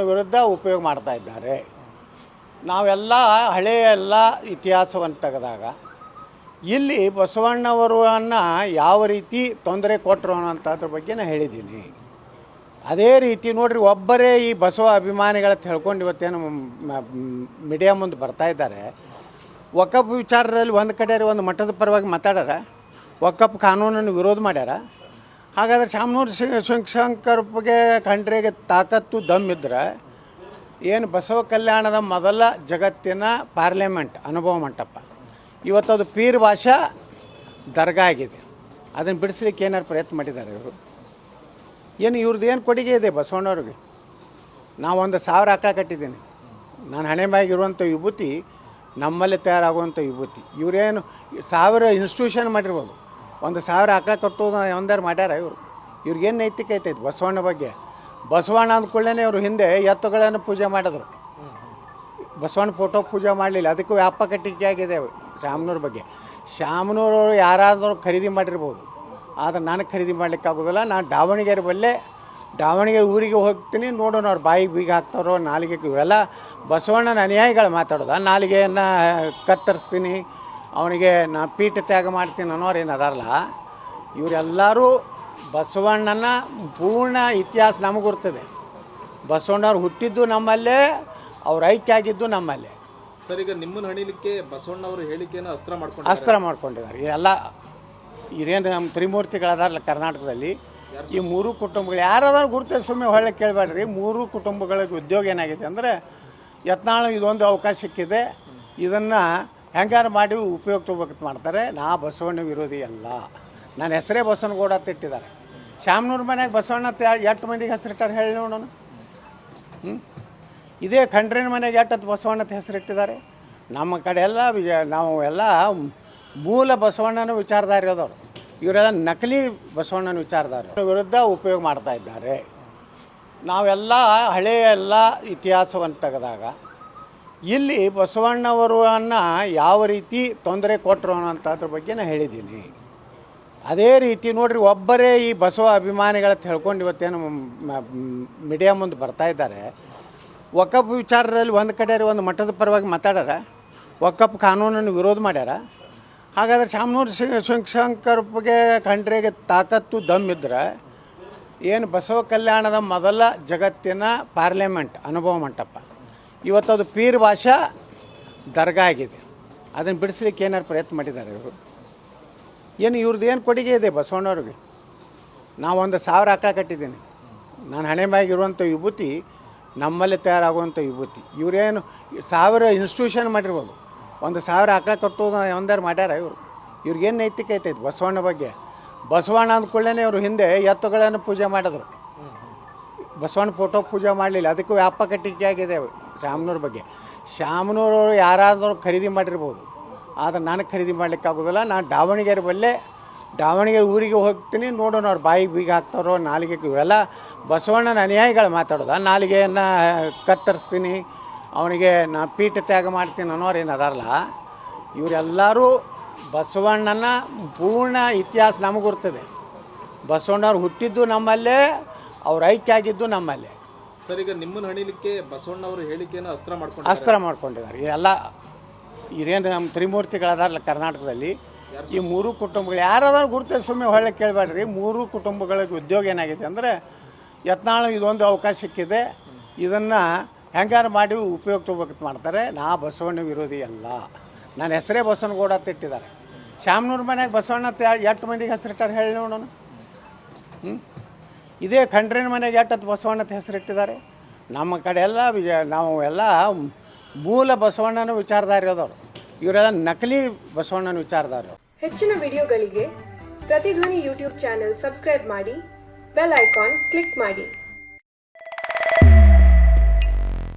ವಿರುದ್ಧ ಉಪಯೋಗ ಮಾಡ್ತಾ ಇದ್ದಾರೆ. ನಾವೆಲ್ಲ ಹಳೆಯ ಎಲ್ಲ ಇತಿಹಾಸವನ್ನು ತೆಗೆದಾಗ ಇಲ್ಲಿ ಬಸವಣ್ಣವರನ್ನು ಯಾವ ರೀತಿ ತೊಂದರೆ ಕೊಟ್ಟರು ಅನ್ನೋಂಥದ್ರ ಬಗ್ಗೆ ನಾನು ಹೇಳಿದ್ದೀನಿ. ಅದೇ ರೀತಿ ನೋಡ್ರಿ, ಒಬ್ಬರೇ ಈ ಬಸವ ಅಭಿಮಾನಿಗಳ ಹೇಳ್ಕೊಂಡು ಇವತ್ತೇನು ಮೀಡಿಯಾ ಮುಂದೆ ಬರ್ತಾ ಇದ್ದಾರೆ. ವಕಫ್ ವಿಚಾರದಲ್ಲಿ ಒಂದು ಕಡೆ ಒಂದು ಮಠದ ಪರವಾಗಿ ಮಾತಾಡ್ಯಾರ, ವಕಫ್ ಕಾನೂನನ್ನು ವಿರೋಧ ಮಾಡ್ಯಾರ. ಹಾಗಾದರೆ ಶಾಮನೂರು ಶಿವಶಂಕರಪ್ಪಗೆ ಖಂಡ್ರೆಗೆ ತಾಕತ್ತು ದಮ್ ಇದ್ದರೆ ಏನು ಬಸವ ಕಲ್ಯಾಣದ ಮೊದಲ ಜಗತ್ತಿನ ಪಾರ್ಲಿಮೆಂಟ್ ಅನುಭವ ಮಂಟಪ ಇವತ್ತದು ಪೀರ್ ಭಾಷಾ ದರ್ಗಾ ಆಗಿದೆ. ಅದನ್ನು ಬಿಡಿಸ್ಲಿಕ್ಕೆ ಏನಾರು ಪ್ರಯತ್ನ ಮಾಡಿದ್ದಾರೆ ಇವರು? ಏನು ಇವ್ರದ್ದು ಏನು ಕೊಡುಗೆ ಇದೆ ಬಸವಣ್ಣವ್ರಿಗೆ? ನಾವು 1,000 ಆಕಳ ಕಟ್ಟಿದ್ದೀನಿ. ನಾನು ಹಣೆ ಬಾಗಿರುವಂಥ ವಿಭೂತಿ ನಮ್ಮಲ್ಲಿ ತಯಾರಾಗುವಂಥ ವಿಭೂತಿ. ಇವರೇನು 1000 ಇನ್ಸ್ಟಿಟ್ಯೂಷನ್ ಮಾಡಿರ್ಬೋದು, 1,000 ಆಕಳ ಕಟ್ಟೋದು ಒಂದಾರು ಮಾಡ್ಯಾರ ಇವರು? ಇವ್ರಿಗೇನು ನೈತಿಕತೆ ಐತೆ ಬಸವಣ್ಣ ಬಗ್ಗೆ? ಬಸವಣ್ಣ ಅಂದ್ಕೊಳ್ಳೇ ಇವರು ಹಿಂದೆ ಎತ್ತುಗಳನ್ನು ಪೂಜೆ ಮಾಡಿದ್ರು. ಬಸವಣ್ಣ ಫೋಟೋ ಪೂಜೆ ಮಾಡಲಿಲ್ಲ, ಅದಕ್ಕೂ ವ್ಯಾಪಕ ಟೀಕೆ ಆಗಿದೆ ಶಾಮನೂರ ಬಗ್ಗೆ. ಶಾಮನೂರವರು ಯಾರಾದರೂ ಖರೀದಿ ಮಾಡಿರ್ಬೋದು, ಆದರೆ ನನಗೆ ಖರೀದಿ ಮಾಡಲಿಕ್ಕಾಗೋದಿಲ್ಲ. ನಾನು ದಾವಣಗೆರೆ ದಾವಣಗೆರೆ ಊರಿಗೆ ಹೋಗ್ತೀನಿ, ನೋಡೋಣ ಅವ್ರು ಬಾಯಿಗೆ ಬೀಗ ಹಾಕ್ತಾರೋ ನಾಲಿಗೆ. ಇವೆಲ್ಲ ಬಸವಣ್ಣನ ಅನುಯಾಯಿಗಳು ಮಾತಾಡೋದು. ನಾಲಿಗೆಯನ್ನು ಕತ್ತರಿಸ್ತೀನಿ, ಅವನಿಗೆ ನಾ ಪೀಠ ತ್ಯಾಗ ಮಾಡ್ತೀನಿ ಅನ್ನೋರು ಏನು ಅದಾರಲ್ಲ, ಇವರೆಲ್ಲರೂ ಬಸವಣ್ಣನ ಪೂರ್ಣ ಇತಿಹಾಸ ನಮಗೆ ಗೊತ್ತಿದೆ. ಬಸವಣ್ಣವ್ರು ಹುಟ್ಟಿದ್ದು ನಮ್ಮಲ್ಲೇ, ಅವ್ರು ಐಕ್ಯ ಆಗಿದ್ದು ನಮ್ಮಲ್ಲೇ. ಸರ್, ಈಗ ನಿಮ್ಮನ್ನು ಹಣಿಲಿಕ್ಕೆ ಬಸವಣ್ಣವರು ಹೇಳಿಕೆಯನ್ನು ಅಸ್ತ್ರ ಮಾಡ್ಕೊಂಡಿದ್ದಾರೆ. ಎಲ್ಲ ಇರೇನು ನಮ್ಮ ತ್ರಿಮೂರ್ತಿಗಳದಾರಲ್ಲ ಕರ್ನಾಟಕದಲ್ಲಿ, ಈ 3 ಕುಟುಂಬಗಳು ಯಾರಾದ್ರೂ ಗುರುತ ಸುಮ್ಮನೆ ಹೊಳ್ಳೆ ಕೇಳಬೇಡ್ರಿ. 3 ಕುಟುಂಬಗಳಿಗೆ ಉದ್ಯೋಗ ಏನಾಗಿದೆ ಅಂದರೆ, ಯತ್ನಾಳು ಇದೊಂದು ಅವಕಾಶ ಸಿಕ್ಕಿದೆ, ಇದನ್ನು ಹೆಂಗಾರು ಮಾಡಿ ಉಪಯೋಗ ತಗೋಬೇಕಂತ ಮಾಡ್ತಾರೆ. ನಾ ಬಸವಣ್ಣ ವಿರೋಧಿ ಅಲ್ಲ. ನನ್ನ ಹೆಸರೇ ಬಸವನಗೌಡ ಅಂತ ಇಟ್ಟಿದ್ದಾರೆ. ಶಾಮನೂರು ಮನೆಯಾಗ ಬಸವಣ್ಣ ಎಷ್ಟು ಮಂದಿಗೆ ಹೆಸರಿಟ್ಟಾರೆ ಹೇಳಿ ನೋಡೋಣ. ಇದೇ ಖಂಡ್ರೇನ ಮನೆಗೆ ಎಷ್ಟು ಬಸವಣ್ಣ ಅಂತ ಹೆಸರಿಟ್ಟಿದ್ದಾರೆ. ನಮ್ಮ ಕಡೆ ಎಲ್ಲ ನಾವು ಎಲ್ಲ ಮೂಲ ಬಸವಣ್ಣನ ವಿಚಾರಧಾರೆ ಇರೋದವ್ರು. ಇವರೆಲ್ಲ ನಕಲಿ ಬಸವಣ್ಣನ ವಿಚಾರಧಾರೆ ವಿರುದ್ಧ ಉಪಯೋಗ ಮಾಡ್ತಾ ಇದ್ದಾರೆ. ನಾವೆಲ್ಲ ಹಳೆಯ ಎಲ್ಲ ಇತಿಹಾಸವನ್ನು ತೆಗೆದಾಗ ಇಲ್ಲಿ ಬಸವಣ್ಣವರನ್ನು ಯಾವ ರೀತಿ ತೊಂದರೆ ಕೊಟ್ಟರು ಅನ್ನೋಂಥದ್ರ ಬಗ್ಗೆ ನಾನು ಹೇಳಿದ್ದೀನಿ. ಅದೇ ರೀತಿ ನೋಡ್ರಿ, ಒಬ್ಬರೇ ಈ ಬಸವ ಅಭಿಮಾನಿಗಳ ಹೇಳ್ಕೊಂಡು ಇವತ್ತೇನು ಮೀಡಿಯಾ ಮುಂದೆ ಬರ್ತಾ ಇದ್ದಾರೆ. ವಕಫ್ ವಿಚಾರದಲ್ಲಿ ಒಂದು ಕಡೆ ಒಂದು ಮಠದ ಪರವಾಗಿ ಮಾತಾಡ್ಯಾರ, ವಕಫ್ ಕಾನೂನನ್ನು ವಿರೋಧ ಮಾಡ್ಯಾರ. ಹಾಗಾದರೆ ಶಾಮನೂರು ಶಿವಶಂಕರಪ್ಪಗೆ ಖಂಡ್ರೆಗೆ ತಾಕತ್ತು ದಮ್ ಇದ್ದರೆ ಏನು ಬಸವ ಕಲ್ಯಾಣದ ಮೊದಲ ಜಗತ್ತಿನ ಪಾರ್ಲಿಮೆಂಟ್ ಅನುಭವ ಮಂಟಪ ಇವತ್ತದು ಪೀರ್ ಭಾಷಾ ದರ್ಗಾ ಆಗಿದೆ. ಅದನ್ನು ಬಿಡಿಸ್ಲಿಕ್ಕೆ ಏನಾರು ಪ್ರಯತ್ನ ಮಾಡಿದ್ದಾರೆ ಇವರು? ಏನು ಇವ್ರದ್ದು ಏನು ಕೊಡುಗೆ ಇದೆ ಬಸವಣ್ಣವ್ರಿಗೆ? ನಾವು 1,000 ಆಕಳ ಕಟ್ಟಿದ್ದೀನಿ. ನಾನು ಹಣೆ ಬಾಗಿರುವಂಥ ವಿಭೂತಿ ನಮ್ಮಲ್ಲಿ ತಯಾರಾಗುವಂಥ ವಿಭೂತಿ. ಇವರೇನು 1000 ಇನ್ಸ್ಟಿಟ್ಯೂಷನ್ ಮಾಡಿರ್ಬೋದು, 1,000 ಆಕಳ ಕಟ್ಟೋದು ಒಂದಾರು ಮಾಡ್ಯಾರ ಇವರು? ಇವ್ರಿಗೇನು ನೈತಿಕತೆ ಐತೆ ಬಸವಣ್ಣ ಬಗ್ಗೆ? ಬಸವಣ್ಣ ಅಂದ್ಕೊಳ್ಳೇ ಇವರು ಹಿಂದೆ ಎತ್ತುಗಳನ್ನು ಪೂಜೆ ಮಾಡಿದ್ರು. ಬಸವಣ್ಣ ಫೋಟೋ ಪೂಜೆ ಮಾಡಲಿಲ್ಲ, ಅದಕ್ಕೂ ವ್ಯಾಪಕ ಟೀಕೆ ಆಗಿದೆ ಶಾಮನೂರ ಬಗ್ಗೆ. ಶಾಮನೂರವರು ಯಾರಾದರೂ ಖರೀದಿ ಮಾಡಿರ್ಬೋದು, ಆದರೆ ನನಗೆ ಖರೀದಿ ಮಾಡಲಿಕ್ಕಾಗೋದಿಲ್ಲ. ನಾನು ದಾವಣಗೆರೆ ಊರಿಗೆ ಹೋಗ್ತೀನಿ, ನೋಡೋಣ ಅವ್ರು ಬಾಯಿಗೆ ಬೀಗ ಹಾಕ್ತಾರೋ ನಾಲಿಗೆ. ಇವೆಲ್ಲ ಬಸವಣ್ಣನ ಅನುಯಾಯಿಗಳು ಮಾತಾಡೋದು. ನಾಲಿಗೆಯನ್ನು ಕತ್ತರಿಸ್ತೀನಿ, ಅವನಿಗೆ ನಾ ಪೀಠ ತ್ಯಾಗ ಮಾಡ್ತೀನಿ ಅನ್ನೋರು ಏನು ಅದಾರಲ್ಲ, ಇವರೆಲ್ಲರೂ ಬಸವಣ್ಣನ ಪೂರ್ಣ ಇತಿಹಾಸ ನಮಗೆ ಗೊತ್ತಿದೆ. ಬಸವಣ್ಣವ್ರು ಹುಟ್ಟಿದ್ದು ನಮ್ಮಲ್ಲೇ, ಅವ್ರು ಐಕ್ಯ ಆಗಿದ್ದು ನಮ್ಮಲ್ಲೇ. ಸರ್, ಈಗ ನಿಮ್ಮನ್ನು ಹಣಿಲಿಕ್ಕೆ ಬಸವಣ್ಣವರು ಹೇಳಿಕೆಯನ್ನು ಅಸ್ತ್ರ ಮಾಡ್ಕೊಂಡಿದ್ದಾರೆ. ಎಲ್ಲ ಇರೇನು ನಮ್ಮ ತ್ರಿಮೂರ್ತಿಗಳದಾರಲ್ಲ ಕರ್ನಾಟಕದಲ್ಲಿ, ಈ 3 ಕುಟುಂಬಗಳು ಯಾರಾದ್ರೂ ಗುರುತ ಸುಮ್ಮನೆ ಹೊಳ್ಳೆ ಕೇಳಬೇಡ್ರಿ. 3 ಕುಟುಂಬಗಳಿಗೆ ಉದ್ಯೋಗ ಏನಾಗಿದೆ ಅಂದರೆ, ಯತ್ನಾಳು ಇದೊಂದು ಅವಕಾಶ ಸಿಕ್ಕಿದೆ, ಇದನ್ನು ಹೆಂಗಾರು ಮಾಡಿ ಉಪಯೋಗ ತಗೋಬೇಕಂತ ಮಾಡ್ತಾರೆ. ನಾ ಬಸವಣ್ಣ ವಿರೋಧಿ ಅಲ್ಲ. ನನ್ನ ಹೆಸರೇ ಬಸವನಗೌಡ ಅಂತ ಇಟ್ಟಿದ್ದಾರೆ. ಶಾಮನೂರು ಮನೆಯಾಗ ಬಸವಣ್ಣ ಎಷ್ಟು ಮಂದಿಗೆ ಹೆಸರಿಟ್ಟಾರೆ ಹೇಳಿ ನೋಡೋಣ. ಇದೇ ಖಂಡ್ರೇನ ಮನೆಗೆ ಎಷ್ಟು ಬಸವಣ್ಣ ಅಂತ ಹೆಸರಿಟ್ಟಿದ್ದಾರೆ. ನಮ್ಮ ಕಡೆ ಎಲ್ಲ ನಾವು ಎಲ್ಲ ಮೂಲ ಬಸವಣ್ಣನ ವಿಚಾರಧಾರೆ ಇರೋದವ್ರು. ಇವರೆಲ್ಲ ನಕಲಿ ಬಸವಣ್ಣನ ವಿಚಾರಧಾರೆ. ಹೆಚ್ಚಿನ ವಿಡಿಯೋಗಳಿಗೆ ಪ್ರತಿಧ್ವನಿ ಯೂಟ್ಯೂಬ್ ಚಾನೆಲ್ ಸಬ್ಸ್ಕ್ರೈಬ್ ಮಾಡಿ, ಬೆಲ್ ಐಕಾನ್ ಕ್ಲಿಕ್ ಮಾಡಿ.